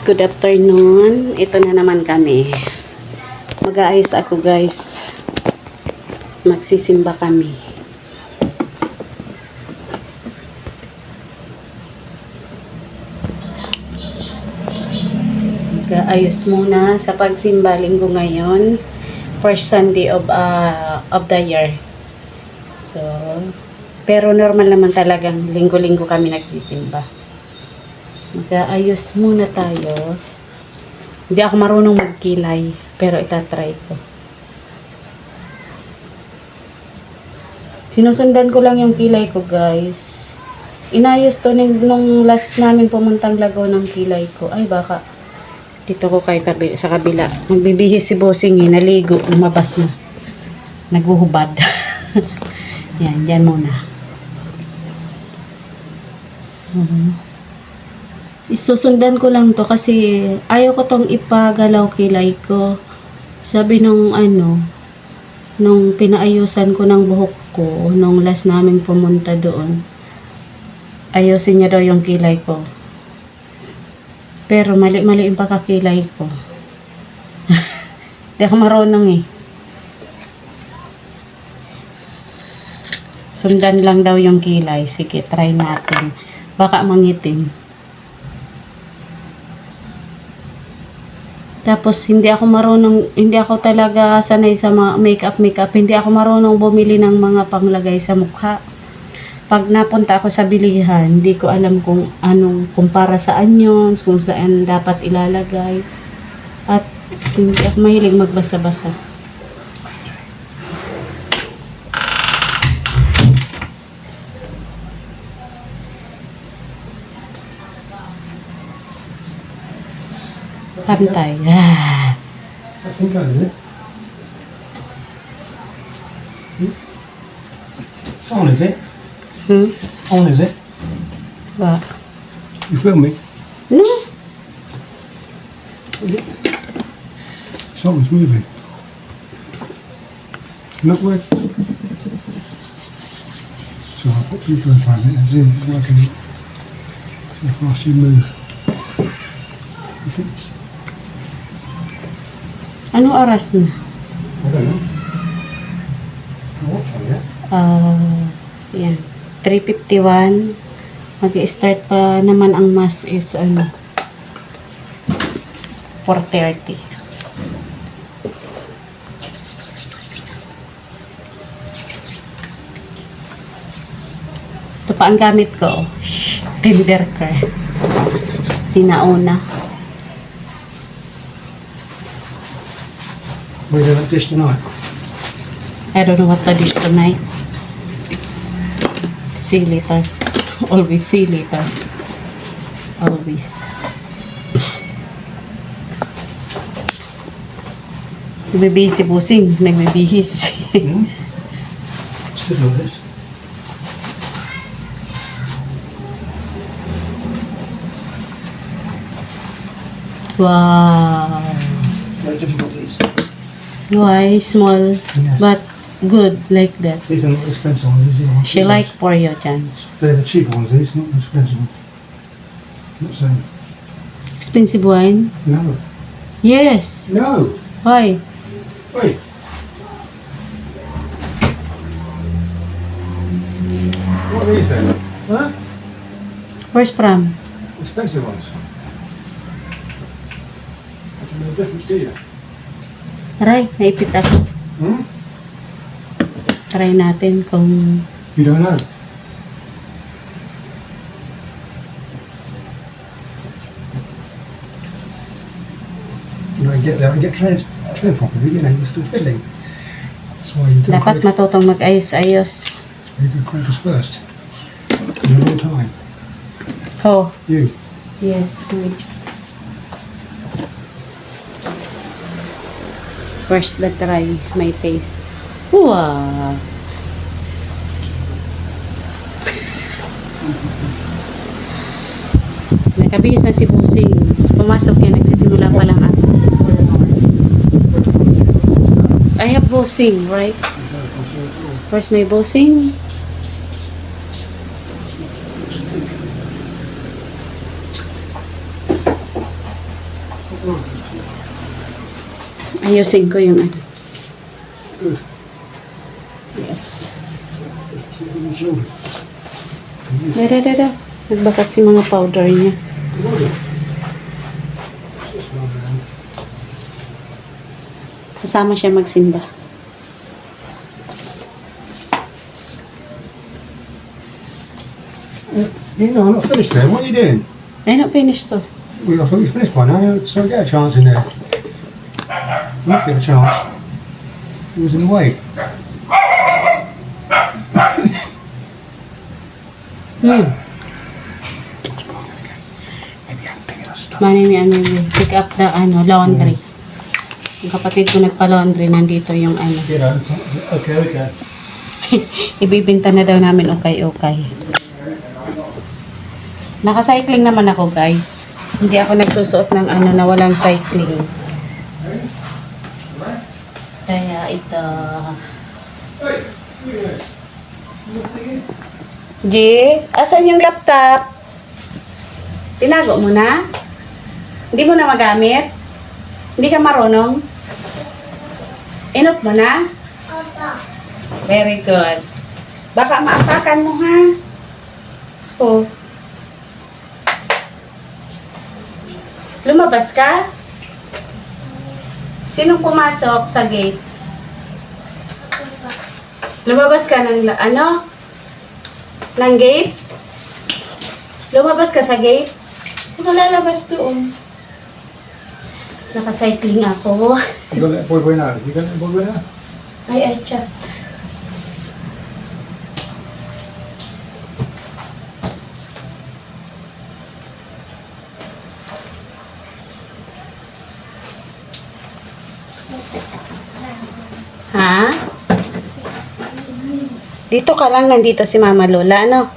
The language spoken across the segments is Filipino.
good afternoon. Ito na naman kami. Mag-aayos ako guys. Magsisimba kami. Mag-aayos muna sa pagsimba linggo ngayon. First Sunday of the year. So, pero normal naman talagang linggo-linggo kami nagsisimba. Mag-aayos muna tayo. Hindi ako marunong magkilay, pero itatry ko. Sinusundan ko lang yung kilay ko, guys. Inayos to nung last namin pumuntang Lagaw ng kilay ko. Ay, baka dito ko sa kabila. Magbibihis si Bossing, naligo, lumabas na. Naghuhubad. Yan, dyan muna. Isusundan ko lang to kasi ayaw ko tong ipagalaw kilay ko. Sabi nung nung pinaayusan ko ng buhok ko, nung last namin pumunta doon, ayusin niya daw yung kilay ko. Pero mali-mali yung pagkakilay ko. Di ako marunong eh. Sundan lang daw yung kilay. Sige, try natin. Baka mangitim. Tapos, hindi ako talaga sanay sa mga makeup. Hindi ako marunong bumili ng mga panglagay sa mukha. Pag napunta ako sa bilihan, hindi ko alam kung para saan yun, kung saan dapat ilalagay. At hindi ako mahilig magbasa-basa. Pantay. Ah. Is that thing going, is it? It's on, is it? On, is it? Ba? You film me? No. Something's moving. Not working. So I'll put you in front of it and see if it's working. See how fast you move. You think it's... Ano oras na? I don't know. I'll watch on yet. Yan. 3:51. Mag-i-start pa naman ang mass is 4:30. Ito pa ang gamit ko. Tinder care. Sinauna. We're going to dish tonight. I don't know what to dish tonight. See later. Always see later. Always. Nagbibihis si Busing. Nagbibihis. Still do this. Wow. Very difficult these. Why? Small. Yes. But good like that. These are not expensive ones. These are the She cheap like ones. for you, Jan. They're the cheap ones. These, not the expensive ones. Not saying. Expensive wine? No. Yes. No. Why? Wait. What are these then? Huh? Where's from? Expensive ones. That's no difference to you. Aray, naipit ako. Hmm? Try natin kung... You don't know. You don't get there and get trained properly, you know, you're still fiddling. That's why you do Dapat matutong mag-ayos-ayos. That's why you do crackers first. In a long time. Oh, You. yes. Wait. First, let's try my face. Wow! Nakabihis na si Busing. Pumasok yan, nagsisimula pa lang ako. I have Busing, right? Where's my Busing? Ayusin ko yung ano. Good. Yes. Sit on your shoulders. Da. Nagbakat si mga powder niya. Good. Just lie down. Kasama siya magsimba. You know, I'm not finished then. What are you doing? Ay, not finished to. Well, I thought you finished by now, so get a chance in there. Not get a chance. He was in the way. Maybe I'm picking up stuff. Mami, pick up the laundry. Yung kapatid ko nagpa-laundry, nandito yung ano. You know, okay. Ibibinta na daw namin okay. Naka-cycling naman ako, guys. Hindi ako nagsusuot ng na walang cycling. Kaya ito. G, asan yung laptop? Tinago mo na? Hindi mo na magamit? Hindi ka marunong? Inot mo na? Very good. Baka maapakan mo, ha? Oh. Lumabas ka? Sinong pumasok sa gate? Lumabas ka ng ng gate? Lumabas ka sa gate? Ano lalabas doon? Naka-cycling ako. You got that boy by now? You got that boy by now? Ay, chat. Ha? Dito ka lang, nandito si Mama Lola, ano?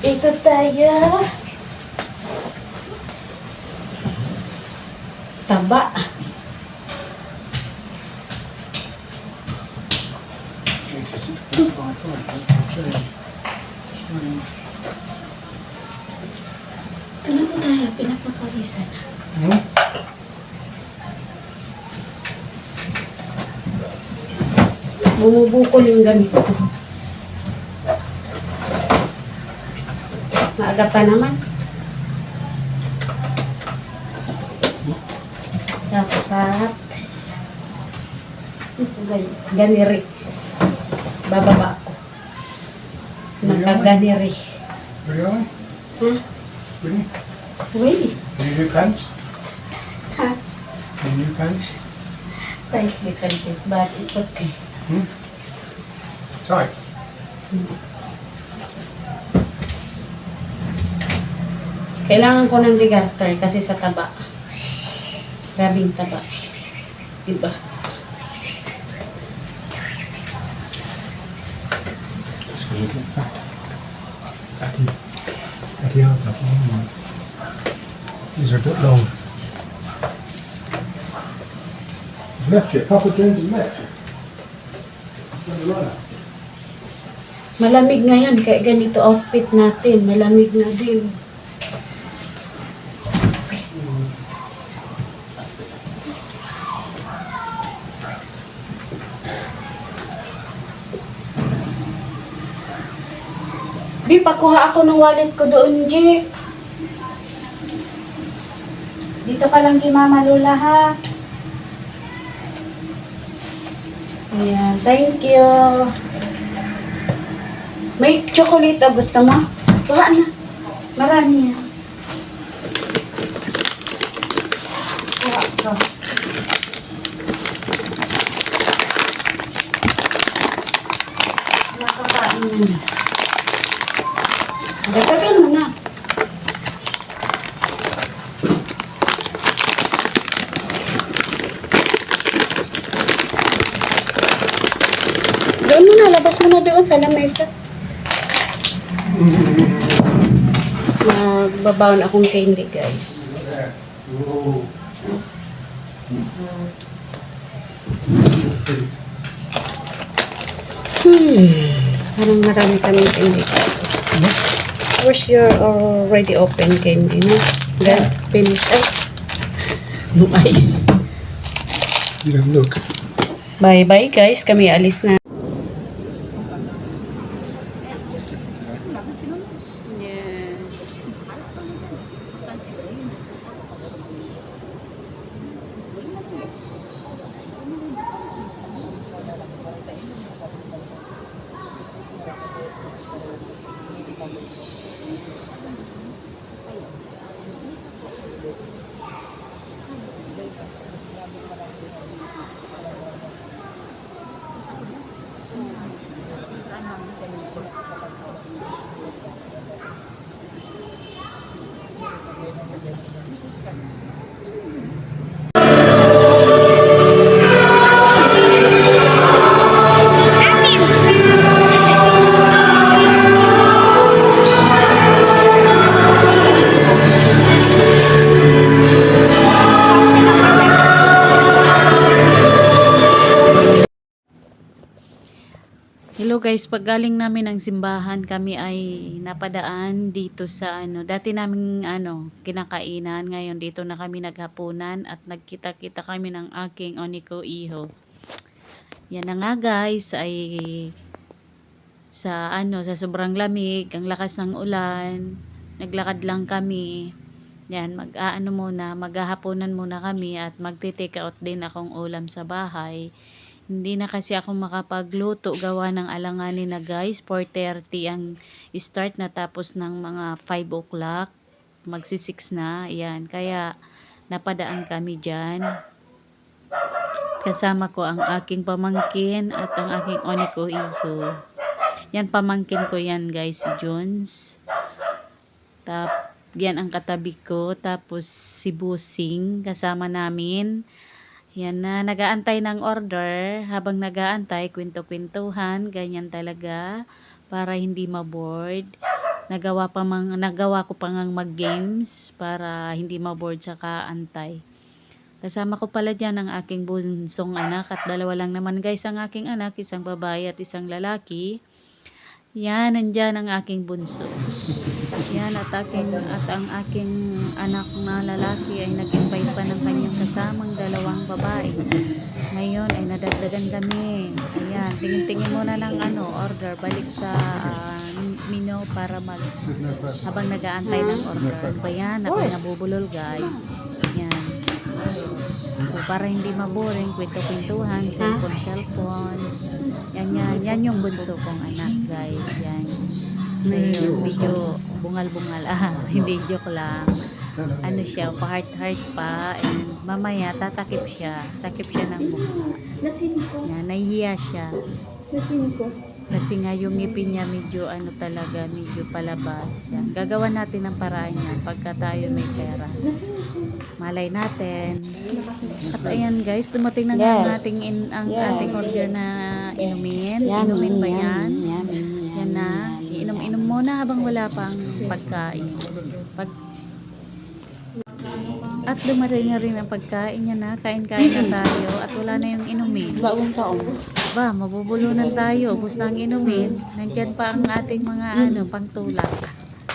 Ito tayo. Taba. Ito na po tayo, pinapapawisan. Bumubukol yung gamit ko. Maaga pa naman. Dapat ganiri. Bababa ako. Nakaganiri. Really? Huh? Really? Wait. Any new pants? Ha? Any new pants? Tight little bit, but it's okay. Tight. Kailangan ko ng ligator kasi sa taba. Grabing taba. Diba? That's because you get fat. Fatty arms up. These are a bit long. He's left you. Papa James has left you. Malamig ngayon, kaya ganito outfit natin. Malamig na din. Bi, pakuha ako ng wallet ko doon, G. Dito ka lang kay Mama Lola, ha? Ayan, thank you. May chocolate o gusto mo? Kuha na. Marami yan. Kuha ko. Nakakain na. Dagdagan mo na. Doon mo na, labas mo na doon sa lamesa. Magbabaon akong candy, guys. Parang marami kami candy. Where's your already open candy na? Finish. Ay, yung ice. You don't look. Bye-bye guys, kami alis na. Yes. Hello guys, pag galing namin ng simbahan, kami ay napadaan dito sa dati naming kinakainan. Ngayon dito na kami naghapunan at nagkita-kita kami ng aking oniko iho. Yan na nga guys, ay sa sa sobrang lamig, ang lakas ng ulan, naglakad lang kami. Yan, maghahapunan muna kami at magte-take out din akong ulam sa bahay. Hindi na kasi ako makapagluto gawa ng alanganin na guys. 4:30 ang start na, tapos ng mga 5 o'clock. Magsi-6 na. Yan. Kaya napadaan kami dyan. Kasama ko ang aking pamangkin at ang aking oniko iho. Yan, pamangkin ko yan guys, si Jones. Yan ang katabi ko. Tapos si Busing kasama namin. Yan na, nagaantay ng order. Habang nagaantay, kwento-kwentuhan, ganyan talaga, para hindi ma-bored. Nagawa ko pa ngang mag-games para hindi ma-bored sa kaantay. Kasama ko pala dyan ang aking bunsong anak, at dalawa lang naman guys ang aking anak, isang babae at isang lalaki. Yan, nandyan ang aking bunso. Yan, at ang aking anak na lalaki ay nag-invite pa ng kanyang kasamang dalawang babae. Ngayon ay nadagdagan kami. Ayan, tingin-tingin muna ng order, balik sa menu para habang nag-aantay ng order. Ano ba yan? Ako'y nabubulol guys. Yan. So, para hindi maboring, kwento-kwentuhan, cellphone. Yan yung bunso kong anak guys. Yan. So, yun, medyo bungal-bungal. Hindi, joke lang. Siya, pa-heart pa. And mamaya, tatakip siya. Takip siya ng mukha. Yan, nahihiya siya. Kasi nga yung ngipin niya medyo medyo palabas. Yan. Gagawa natin ng paraan niya pagka tayo may pera. Malay natin. At ayan guys, dumating na ang ating order na inumin. Inumin ba yan? Yan na. Iinom-inom muna habang wala pang pagkain. At dumating na rin ang pagkain niya na. Kain-kain na tayo at wala na yung inumin. Bagong taon. Ba, mabubulunan tayo. Ubus na ang inumin. Nandyan pa ang ating mga pangtulak.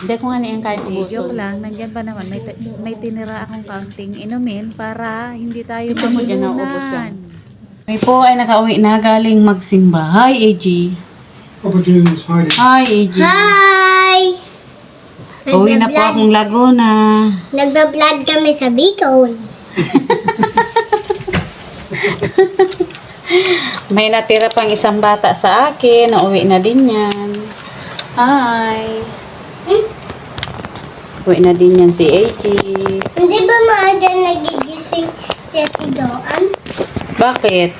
Hindi ko nga na yung kain Joke lang, nandyan pa naman. May tinira akong kaunting inumin para hindi tayo Ito mo dyan, naubos yan. May po ay nakauwi na galing magsimba. Hi, AG. Papa June's hiding. Hi, AG. Hi! Uwi na po akong Laguna. Nagba-vlog kami sa Bicol. May natira pang isang bata sa akin. Nauwi na din yan. Hi. Uwi na din yan si AG. Hindi ba maaga nagigising si Ate Joanne? Bakit?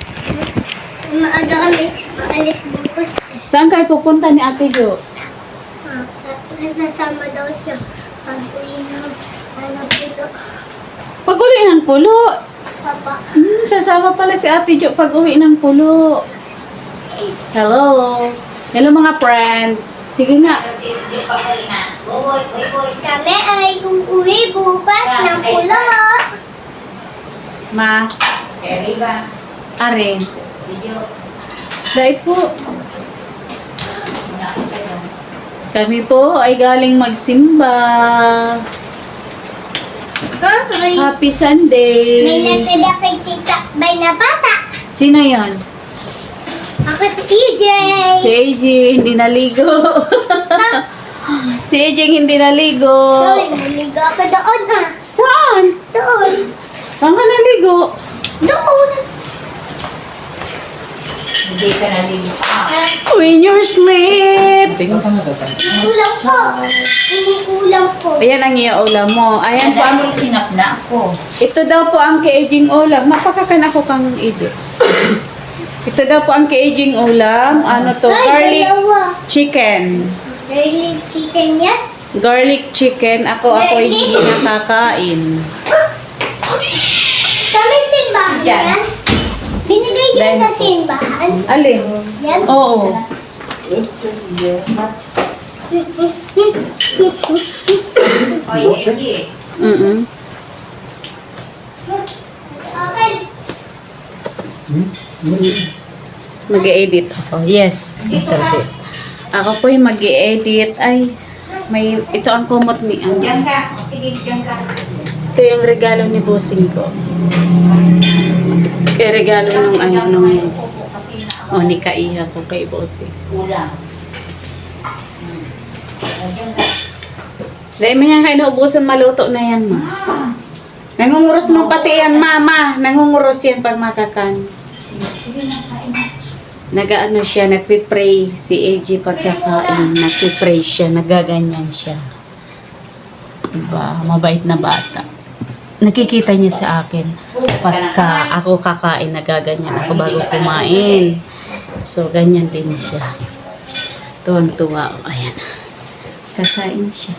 Maaga kami alis bukas. Saan kayo pupunta ni Ate Jo? Kasasama daw siya pag-uwi ng pulo. Pag-uwi ng pulo. Papa. Sasama pala si Ate Jo pag-uwi ng pulo. Hello. Hello mga friend. Sige nga. Kami ay uuwi bukas ng pulo. Ma. Are. Dahil po. Kami po ay galing magsimba. Ha? May Happy Sunday. natira kay Tita Bay na bata. Sino yan? Ako si TJ. Si AJ, hindi naligo. Si AJ hindi naligo. Sorry, naligo ako doon ha. Saan? Doon. Saan ka naligo? Doon. Hindi ka naligo pa. When you sleep. Kulang po. Hindi kulang po. Ayan ang iyong ulam mo. Ayan po ang... Sinap na ako. Ito daw po ang kaaging ulam. Mapakakan ako kang ido. Ito daw po ang kaaging ulam. Ano to? Ay, Garlic dalawa. chicken. Garlic chicken yan. Garlic chicken. Ako hindi nakakain. Kami simbahan Diyan. yan. Binigay yan Dahil sa po. simbahan. Alin? Yan. Oo. Oy, Eji. Mm-mm. Okay. Mag-edit ako. Yes. Ito. Ako po yung mag-edit. Ay, may... Ito ang kumot ni Diyan ano. ka. Sige, diyan ka. Ito yung regalo ni bossing ko. Kaya regalo nung ano nung... O, ni Kaiha ko kay bossing. Ulam. Diyan ka. Dahil mo yan kayo naubusan, maluto na yan, ma. Nangunguros mo pati yan, mama. Nangunguros yan pag makakan. Sige na, kain na. Nag-ano siya, nagpipray si AJ pagkakain. Nagpipray siya, nagaganyan siya. Diba? Mabait na bata. Nakikita niya sa akin. Pagka ako kakain, nagaganyan ako bago kumain. So, ganyan din siya. Tuwang-tuwa. Ayan. Kakain siya.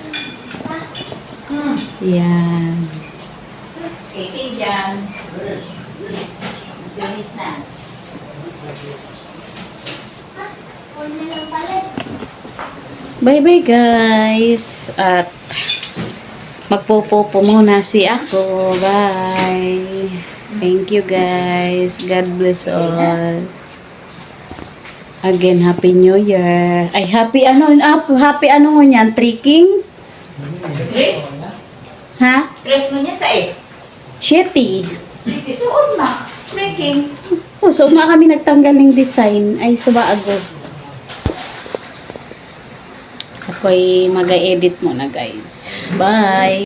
Yan. Katie dyan. Gamis na. Una lang pala. Bye-bye guys. At magpupupo muna si ako. Bye. Thank you guys. God bless all. Again, Happy New Year. Ay, happy ano mo niyan? Three Kings? Tres? Ha? Tres mo niyan sa S. Shetty. Sige, suot na. Three Kings. Oh, so kami nagtanggal ng design. Ay, subaago. Ako'y mag-edit muna guys. Bye.